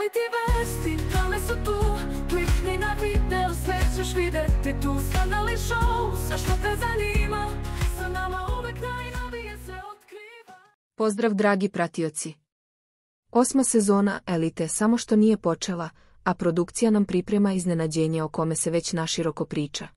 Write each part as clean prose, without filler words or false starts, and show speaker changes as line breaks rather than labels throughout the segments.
Reality vesti, tome su tu. Klikni na video, sve ćeš vidjeti tu. Skandalni show, sve što te zanima. Sa nama uvek najnovije se otkriva.
Pozdrav dragi pratioci. 8. sezona Elite samo što nije počela, a produkcija nam priprema iznenađenje o kome se već naširoko priča.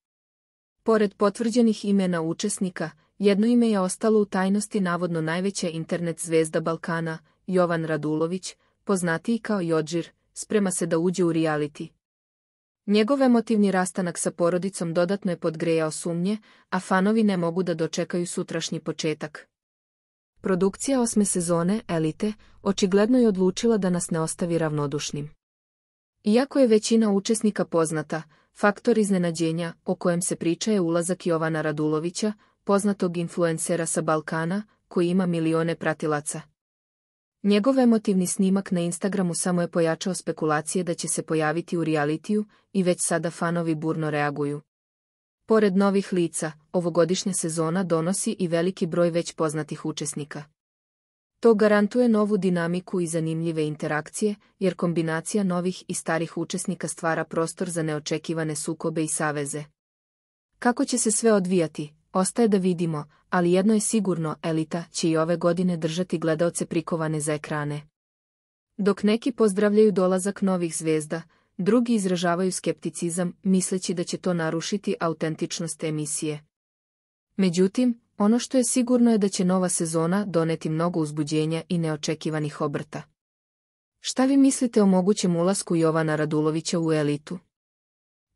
Pored potvrđenih imena učesnika, jedno ime je ostalo u tajnosti, navodno najveća internet zvezda Balkana, Jovan Radulović, poznatiji kao Jodžir, sprema se da uđe u reality. Njegov emotivni rastanak sa porodicom dodatno je podgrejao sumnje, a fanovi ne mogu da dočekaju sutrašnji početak. Produkcija 8. sezone Elite očigledno je odlučila da nas ne ostavi ravnodušnim. Iako je većina učesnika poznata, faktor iznenađenja o kojem se priča je ulazak Jovana Radulovića, poznatog influencera sa Balkana, koji ima milione pratilaca. Njegov emotivni snimak na Instagramu samo je pojačao spekulacije da će se pojaviti u realitiju i već sada fanovi burno reaguju. Pored novih lica, ovogodišnja sezona donosi i veliki broj već poznatih učesnika. To garantuje novu dinamiku i zanimljive interakcije, jer kombinacija novih i starih učesnika stvara prostor za neočekivane sukobe i saveze. Kako će se sve odvijati, ostaje da vidimo, ali jedno je sigurno, Elita će i ove godine držati gledaoce prikovane za ekrane. Dok neki pozdravljaju dolazak novih zvezda, drugi izražavaju skepticizam, misleći da će to narušiti autentičnost emisije. Međutim, ono što je sigurno je da će nova sezona doneti mnogo uzbuđenja i neočekivanih obrta. Šta vi mislite o mogućem ulasku Jovana Radulovića u Elitu?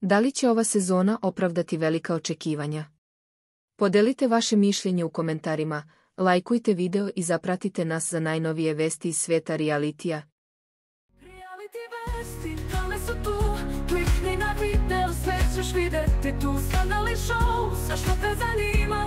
Da li će ova sezona opravdati velika očekivanja? Podelite vaše mišljenje u komentarima, lajkujte video i zapratite nas za najnovije vesti iz sveta realitija.
Reality vesti, tome su tu. Klikni na video, sve ćeš vidjeti tu. Skandalni show, sve što te zanima.